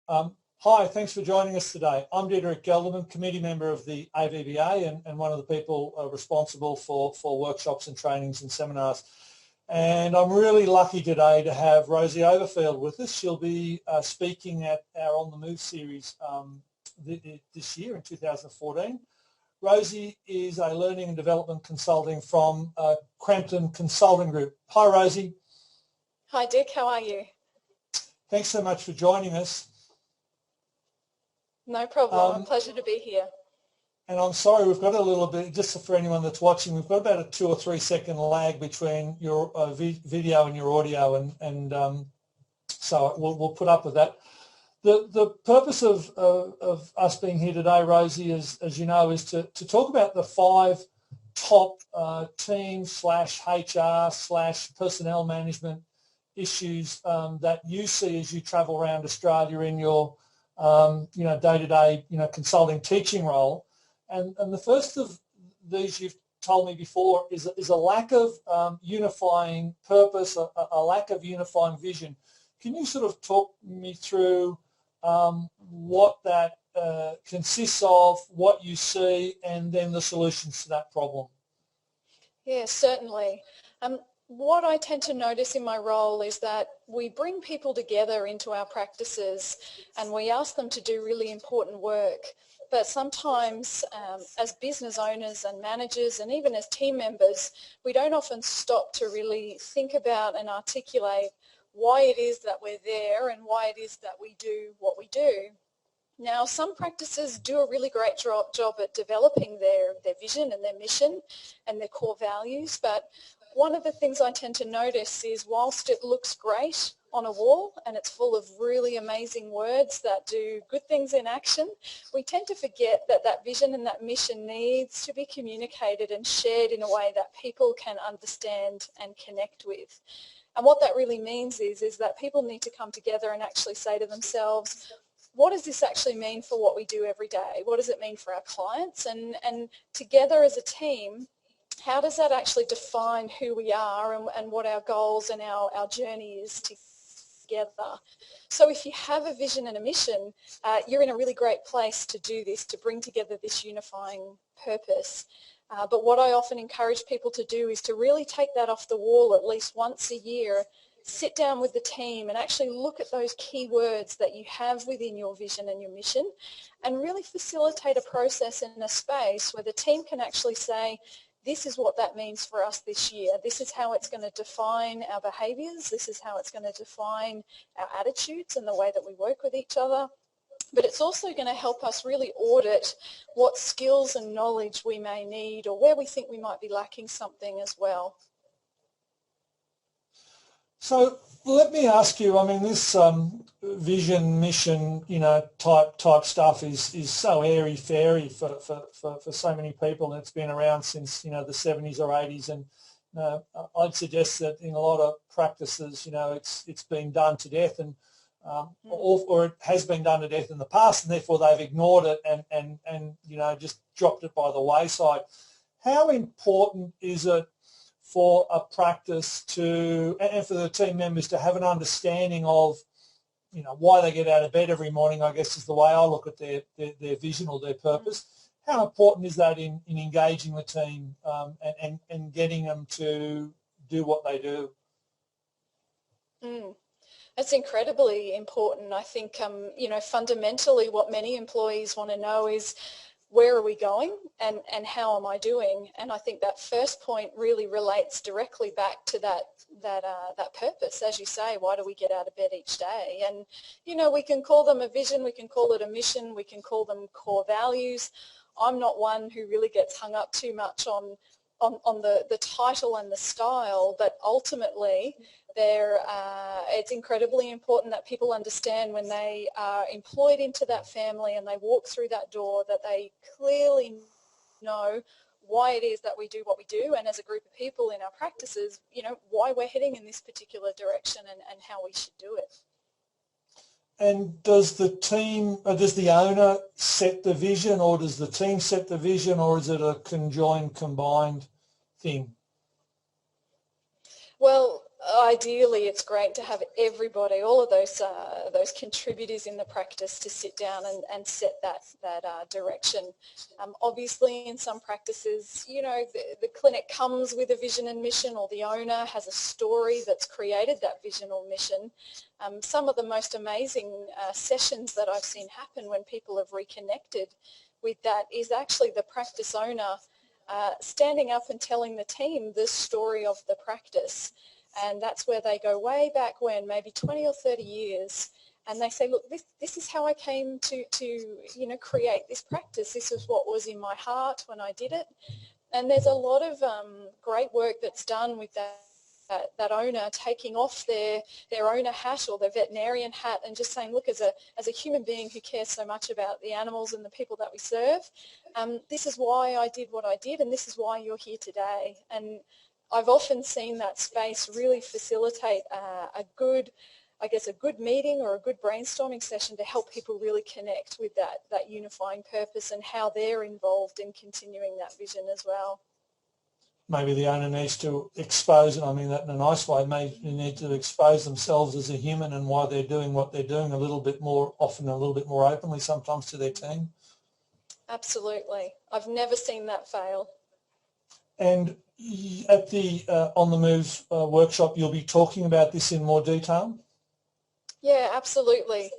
Hi, thanks for joining us today. I'm Diederik Gelderman, committee member of the AVBA and one of the people responsible for workshops and trainings and seminars. And I'm really lucky today to have Rosie Overfield with us. She'll be speaking at our On the Move series this year in 2014. Rosie is a learning and development consulting from Crampton Consulting Group. Hi, Rosie. Hi, Dick. How are you? Thanks so much for joining us. No problem. A pleasure to be here. And I'm sorry, we've got a little bit, just for anyone that's watching, we've got about a 2 or 3 second lag between your video and your audio, and so we'll put up with that. The purpose of us being here today, Rosie, as you know, is to talk about the 5 top team / HR / personnel management issues that you see as you travel around Australia in your day-to-day consulting teaching role. And the first of these you've told me before is a lack of unifying purpose, a lack of unifying vision. Can you sort of talk me through what that consists of, what you see, and then the solutions to that problem? Yeah, certainly. What I tend to notice in my role is that we bring people together into our practices and we ask them to do really important work. But sometimes as business owners and managers and even as team members, we don't often stop to really think about and articulate why it is that we're there and why it is that we do what we do. Now, some practices do a really great job at developing their vision and their mission and their core values, but one of the things I tend to notice is whilst it looks great on a wall and it's full of really amazing words that do good things in action, we tend to forget that that vision and that mission needs to be communicated and shared in a way that people can understand and connect with. And what that really means is that people need to come together and actually say to themselves, what does this actually mean for what we do every day? What does it mean for our clients? And together as a team, how does that actually define who we are and what our goals and our journey is together? So if you have a vision and a mission, you're in a really great place to do this, to bring together this unifying purpose. But what I often encourage people to do is to really take that off the wall at least once a year, sit down with the team and actually look at those key words that you have within your vision and your mission and really facilitate a process in a space where the team can actually say, this is what that means for us this year. This is how it's going to define our behaviours. This is how it's going to define our attitudes and the way that we work with each other. But it's also going to help us really audit what skills and knowledge we may need or where we think we might be lacking something as well. So let me ask you, I mean, this vision, mission, type stuff is so airy-fairy for so many people, and it's been around since, the 70s or 80s, and I'd suggest that in a lot of practices, it's been done to death, and or it has been done to death in the past, and therefore they've ignored it and just dropped it by the wayside. How important is it for a practice to, and for the team members to have an understanding of, why they get out of bed every morning, I guess is the way I look at their vision or their purpose. How important is that in engaging the team and getting them to do what they do? It's incredibly important. I think, fundamentally what many employees want to know is, where are we going and how am I doing? And I think that first point really relates directly back to that purpose. As you say, why do we get out of bed each day? And, we can call them a vision, we can call it a mission, we can call them core values. I'm not one who really gets hung up too much on the title and the style, but ultimately it's incredibly important that people understand when they are employed into that family and they walk through that door that they clearly know why it is that we do what we do, and as a group of people in our practices, why we're heading in this particular direction and how we should do it. And does the team, does the owner set the vision, or does the team set the vision, or is it a combined thing? Well, Ideally, it's great to have everybody, all of those contributors in the practice, to sit down and set that direction. Obviously, in some practices, you know, the clinic comes with a vision and mission, or the owner has a story that's created that vision or mission. Some of the most amazing sessions that I've seen happen when people have reconnected with that is actually the practice owner standing up and telling the team the story of the practice. And that's where they go way back when, maybe 20 or 30 years, and they say, look, this is how I came to you know, create this practice. This is what was in my heart when I did it. And there's a lot of great work that's done with that owner taking off their owner hat or their veterinarian hat and just saying, look, as a human being who cares so much about the animals and the people that we serve, this is why I did what I did, and this is why you're here today. And I've often seen that space really facilitate a good meeting or a good brainstorming session to help people really connect with that unifying purpose and how they're involved in continuing that vision as well. Maybe the owner needs to expose, and I mean that in a nice way, maybe they need to expose themselves as a human and why they're doing what they're doing a little bit more, often a little bit more openly sometimes, to their team. Absolutely. I've never seen that fail. And at the On the Move workshop, you'll be talking about this in more detail? Yeah, absolutely.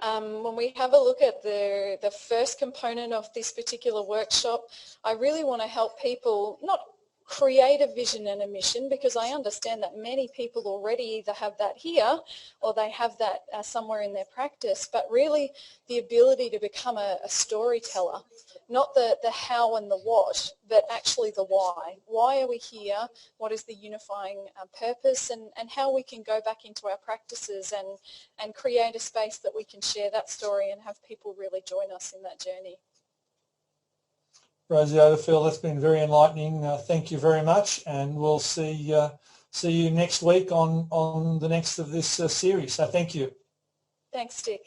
When we have a look at the first component of this particular workshop, I really want to help people not create a vision and a mission, because I understand that many people already either have that here or they have that somewhere in their practice, but really the ability to become a storyteller, not the how and the what, but actually the why. Why are we here? What is the unifying purpose, and how we can go back into our practices and create a space that we can share that story and have people really join us in that journey. Rosie Overfield, that's been very enlightening. Thank you very much, and we'll see you next week on the next of this series. So thank you. Thanks, Dick.